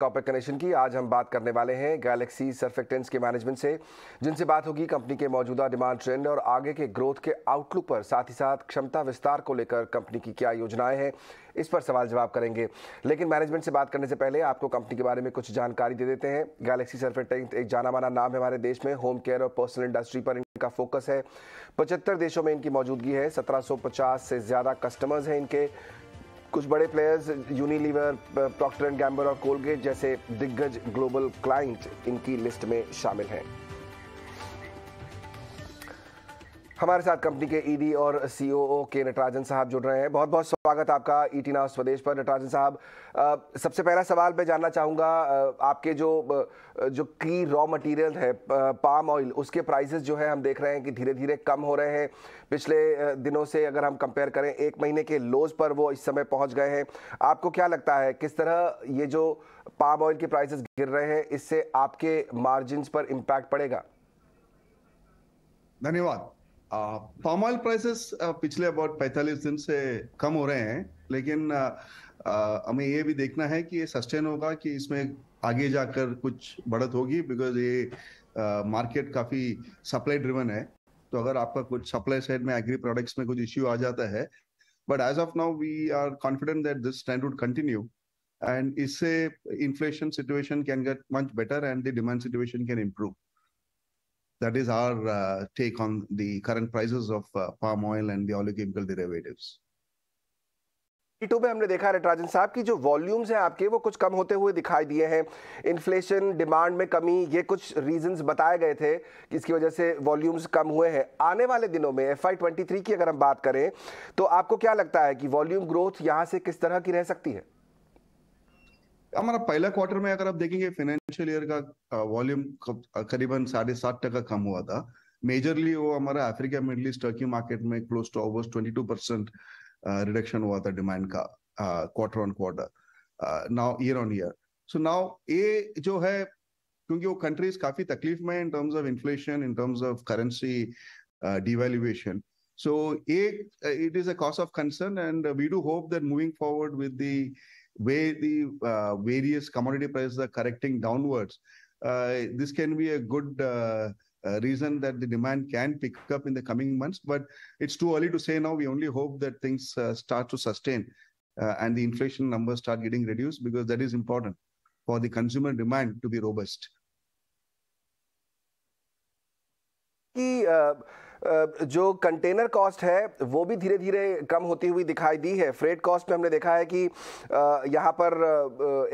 Corporate connection की आज हम बात करने वाले हैं गैलेक्सी सर्फेक्टेंट्स के मैनेजमेंट से, जिनसे बात होगी कंपनी के मौजूदा डिमांड ट्रेंड और आगे के ग्रोथ के आउटलुक पर, साथ ही साथ क्षमता विस्तार को लेकर कंपनी की क्या योजनाएं हैं, इस पर सवाल जवाब करेंगे। लेकिन मैनेजमेंट से बात करने से पहले आपको कंपनी के बारे में कुछ जानकारी दे देते हैं। गैलेक्सी सर्फेक्टेंट एक जाना माना नाम है हमारे देश में। होम केयर और पर्सनल इंडस्ट्री पर इनका फोकस है। 75 देशों में इनकी मौजूदगी है। 1750 से ज्यादा कस्टमर्स हैं इनके। कुछ बड़े players Unilever, Procter and Gamble और कोलगेट जैसे दिग्गज ग्लोबल क्लाइंट इनकी लिस्ट में शामिल हैं। हमारे साथ कंपनी के ईडी और सीओओ के नटराजन साहब जुड़ रहे हैं। बहुत बहुत स्वागत आपका ईटी नाउ स्वदेश पर नटराजन साहब। सबसे पहला सवाल मैं जानना चाहूँगा, आपके जो की रॉ मटेरियल है पाम ऑयल, उसके प्राइसेस जो है हम देख रहे हैं कि धीरे धीरे कम हो रहे हैं। पिछले दिनों से अगर हम कंपेयर करें, एक महीने के लोज पर वो इस समय पहुंच गए हैं। आपको क्या लगता है किस तरह ये जो पाम ऑयल के प्राइसेस गिर रहे हैं, इससे आपके मार्जिन्स पर इम्पैक्ट पड़ेगा? धन्यवाद। पाम ऑयल प्राइसेस पिछले अबाउट 45 दिन से कम हो रहे हैं, लेकिन हमें ये भी देखना है कि ये सस्टेन होगा कि इसमें आगे जाकर कुछ बढ़त होगी, बिकॉज ये मार्केट काफी सप्लाई ड्रिवन है। तो अगर आपका कुछ सप्लाई साइड में एग्री प्रोडक्ट्स में कुछ इश्यू आ जाता है, but as of now we are confident that this trend would continue and इससे inflation situation can get much better and the demand situation can improve. That is our take on the current prices of palm oil and the oleochemical derivatives. Q2 में हमने देखा नटराजन साहब की जो volumes हैं आपके, वो कुछ कम होते हुए दिखाई दिए हैं। इन्फ्लेशन, डिमांड में कमी, ये कुछ रीजंस बताए गए थे कि इसकी वजह से वॉल्यूम्स कम हुए हैं। आने वाले दिनों में FY23 की अगर हम बात करें, तो आपको क्या लगता है कि वॉल्यूम ग्रोथ यहाँ से किस तरह की रह सकती है? हमारा पहला क्वार्टर में अगर आप देखेंगे फाइनेंशियल ईयर का वॉल्यूम करीबन 7.5% कम हुआ था। मेजरली वो हमारा Africa, middle east, Turkey market में क्लोज टू ऑलमोस्ट 22% रिडक्शन हुआ था डिमांड का quarter on quarter, now year on year. So now ये जो है, क्योंकि वो कंट्रीज काफी तकलीफ में in terms of inflation, in terms of currency devaluation, so it is a cause of concern, and we do hope that moving forward with the way the various commodity prices are correcting downwards, this can be a good reason that the demand can pick up in the coming months. But it's too early to say now. We only hope that things start to sustain and the inflation numbers start getting reduced, because that is important for the consumer demand to be robust. जो container cost है वो भी धीरे धीरे कम होती हुई दिखाई दी है। फ्रेट कॉस्ट में हमने देखा है कि यहाँ पर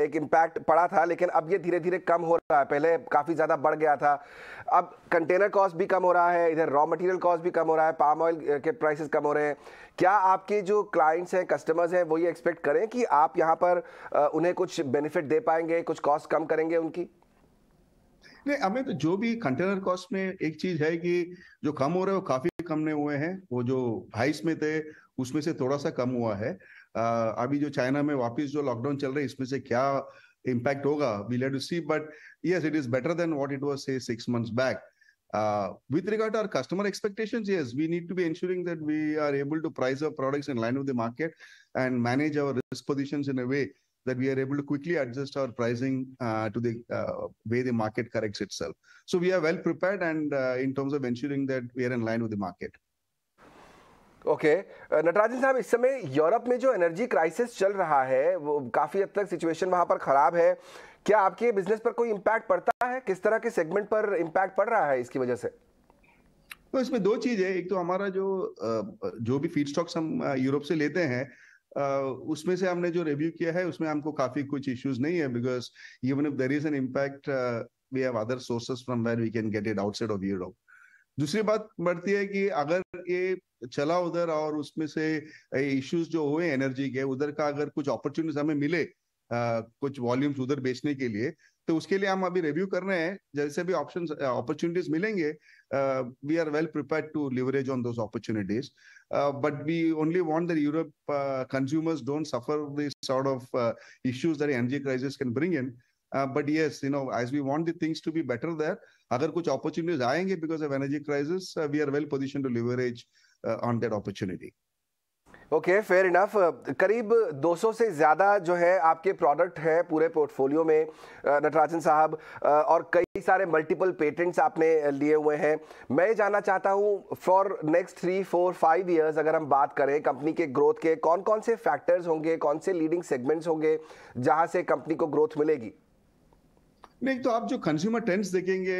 एक इम्पैक्ट पड़ा था, लेकिन अब ये धीरे धीरे कम हो रहा है। पहले काफ़ी ज़्यादा बढ़ गया था, अब कंटेनर कॉस्ट भी कम हो रहा है, इधर रॉ मटेरियल कॉस्ट भी कम हो रहा है, पाम ऑयल के प्राइसेस कम हो रहे हैं। क्या आपके जो क्लाइंट्स हैं, कस्टमर्स हैं, वो ये एक्सपेक्ट करें कि आप यहाँ पर उन्हें कुछ बेनिफिट दे पाएंगे, कुछ कॉस्ट कम करेंगे उनकी? नहीं, हमें तो जो भी कंटेनर कॉस्ट में एक चीज है कि जो कम हो रहे हैं वो काफी कम नहीं हुए हैं। वो जो हाइस में थे उसमें से थोड़ा सा कम हुआ है। अभी जो चाइना में वापस जो लॉकडाउन चल रहा है, इसमें से क्या इम्पैक्ट होगा, we have to see, but yes, it is better than what it was say 6 months back. With regard to our customer expectations, yes, we need to be ensuring that we are able to price our products in line with the market and manage our risk positions in a way that we are able to quickly adjust our pricing to the way the market corrects itself. So we are well prepared, and in terms of ensuring that we are in line with the market. Okay Natarajan साहब, इस समय Europe में जो energy crisis चल रहा है, वो काफी हद तक सिचुएशन वहां पर खराब है। क्या आपके बिजनेस पर कोई इम्पैक्ट पड़ता है? किस तरह के सेगमेंट पर इम्पैक्ट पड़ रहा है इसकी वजह से? तो इसमें दो चीज है। एक तो हमारा जो भी फीड स्टॉक्स हम यूरोप से लेते हैं, उसमें से हमने जो रिव्यू किया है उसमें हमको काफी कुछ इश्यूज नहीं है, because even if there is an impact, we have other sources from where we can get it outside of Europe. दूसरी बात बढ़ती है कि अगर ये चला उधर और उसमें से इश्यूज जो हुए एनर्जी के, उधर का अगर कुछ अपॉर्चुनिटीज हमें मिले, कुछ वॉल्यूम्स उधर बेचने के लिए, तो उसके लिए हम अभी रिव्यू कर रहे हैं। जैसे भी ऑप्शंस अपॉर्चुनिटीज मिलेंगे, we are well prepared to leverage on those opportunities, but we only want that Europe consumers don't suffer this sort of issues that energy crisis can bring in. But yes, as we want the things to be better there, अगर कुछ opportunities आएंगे because of energy crisis, we are well positioned to leverage on that opportunity. Okay, fair enough. करीब 200 से ज़्यादा जो है आपके product है पूरे पोर्टफोलियो में नटराजन साहब, और कई सारे मल्टीपल पेटेंट्स आपने लिए हुए हैं। मैं ये जानना चाहता हूँ फॉर नेक्स्ट 3, 4, 5 ईयर्स अगर हम बात करें कंपनी के ग्रोथ के, कौन कौन से फैक्टर्स होंगे, कौन से लीडिंग सेगमेंट्स होंगे जहां से कंपनी को ग्रोथ मिलेगी? नहीं तो आप जो कंज्यूमर ट्रेंड्स देखेंगे,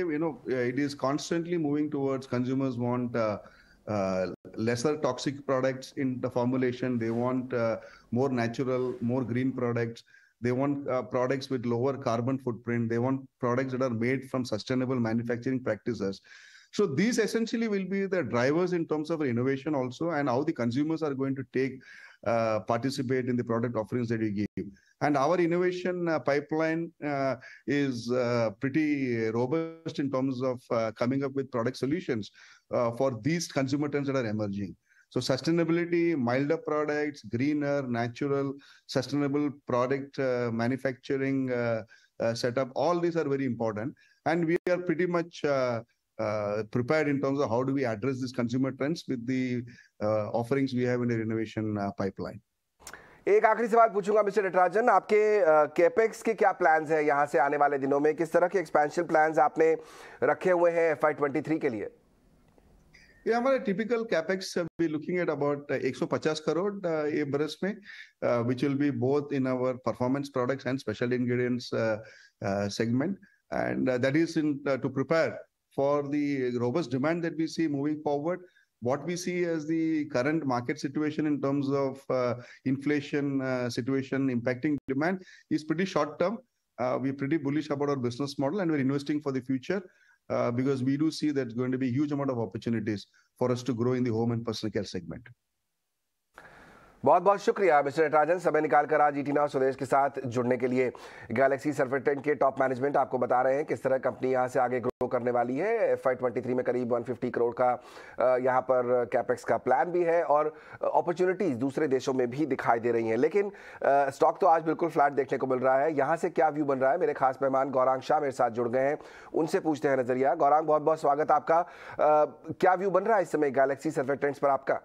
it is constantly moving towards consumers want lesser toxic products in the formulation. They want more natural, more green products. They want products with lower carbon footprint. They want products that are made from sustainable manufacturing practices. So these essentially will be the drivers in terms of innovation also, and how the consumers are going to participate in the product offerings that we give. And our innovation pipeline is pretty robust in terms of coming up with product solutions for these consumer trends that are emerging. So sustainability, milder products, greener, natural, sustainable product manufacturing setup, all these are very important. And we are pretty much prepared in terms of how do we address these consumer trends with the offerings we have in the innovation pipeline. एक आखिरी सवाल पूछूंगा mister Natarajan, आपके capex के क्या plans हैं यहाँ से आने वाले दिनों में? किस तरह के एक्सपेंशन प्लान्स आपने रखे हुए हैं FY23 के लिए? ये हमारे typical capex be looking at about 150 crore ये बरस में, which will be both in our performance products and special ingredients segment, and that is to prepare for the robust demand that we see moving forward. What we see as the current market situation in terms of inflation situation impacting demand is pretty short term. We're pretty bullish about our business model, and we're investing for the future because we do see there's going to be a huge amount of opportunities for us to grow in the home and personal care segment. बहुत बहुत शुक्रिया mister Natarajan, समय निकालकर आज ET Now स्वदेश के साथ जुड़ने के लिए। गैलेक्सी सर्फेक्टेंट के टॉप मैनेजमेंट आपको बता रहे हैं किस तरह कंपनी यहां से आगे ग्रो करने वाली है। FY23 में करीब 150 करोड़ का यहां पर कैपेक्स का प्लान भी है और अपॉर्चुनिटीज दूसरे देशों में भी दिखाई दे रही हैं। लेकिन स्टॉक तो आज बिल्कुल फ्लैट देखने को मिल रहा है। यहाँ से क्या व्यू बन रहा है, मेरे खास मेहमान गौरांग शाह मेरे साथ जुड़ गए हैं, उनसे पूछते हैं नजरिया। गौरांग, बहुत बहुत स्वागत आपका। क्या व्यू बन रहा है इस समय गैलेक्सी सर्फेक्टेंट्स पर आपका?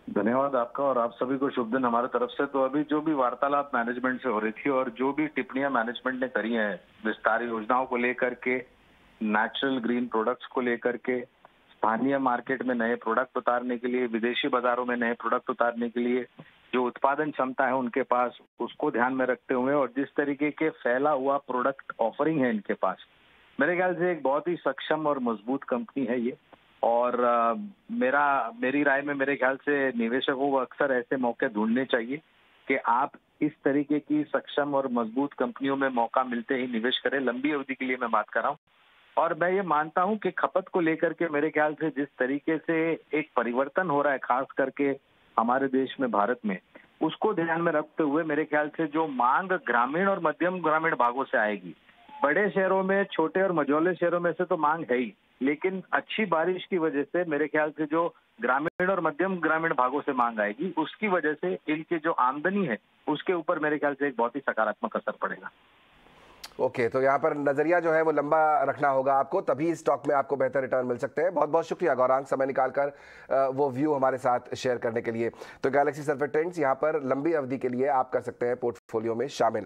धन्यवाद आपका और आप सभी को शुभ दिन हमारे तरफ से। तो अभी जो भी वार्तालाप मैनेजमेंट से हो रही थी और जो भी टिप्पणियां मैनेजमेंट ने करी हैं विस्तार योजनाओं को लेकर के, नेचुरल ग्रीन प्रोडक्ट्स को लेकर के, स्थानीय मार्केट में नए प्रोडक्ट उतारने के लिए, विदेशी बाजारों में नए प्रोडक्ट उतारने के लिए जो उत्पादन क्षमता है उनके पास, उसको ध्यान में रखते हुए और जिस तरीके के फैला हुआ प्रोडक्ट ऑफरिंग है इनके पास, मेरे ख्याल से एक बहुत ही सक्षम और मजबूत कंपनी है ये। और मेरी राय में मेरे ख्याल से निवेशकों को अक्सर ऐसे मौके ढूंढने चाहिए कि आप इस तरीके की सक्षम और मजबूत कंपनियों में मौका मिलते ही निवेश करें। लंबी अवधि के लिए मैं बात कर रहा हूँ। और मैं ये मानता हूँ कि खपत को लेकर के मेरे ख्याल से जिस तरीके से एक परिवर्तन हो रहा है खास करके हमारे देश में, भारत में, उसको ध्यान में रखते हुए मेरे ख्याल से जो मांग ग्रामीण और मध्यम ग्रामीण भागों से आएगी, बड़े शहरों में, छोटे और मझौले शहरों में से तो मांग है ही, लेकिन अच्छी बारिश की वजह से मेरे ख्याल से जो ग्रामीण और मध्यम ग्रामीण भागों से मांग आएगी, उसकी वजह से इनकी जो आमदनी है उसके ऊपर मेरे ख्याल से एक बहुत ही सकारात्मक असर पड़ेगा। ओके, तो यहाँ पर नजरिया जो है वो लंबा रखना होगा आपको, तभी इस स्टॉक में आपको बेहतर रिटर्न मिल सकते हैं। बहुत बहुत शुक्रिया गौरांग, समय निकालकर वो व्यू हमारे साथ शेयर करने के लिए। तो गैलेक्सी सर्फेक्टेंट्स यहाँ पर लंबी अवधि के लिए आप कर सकते हैं पोर्टफोलियो में शामिल।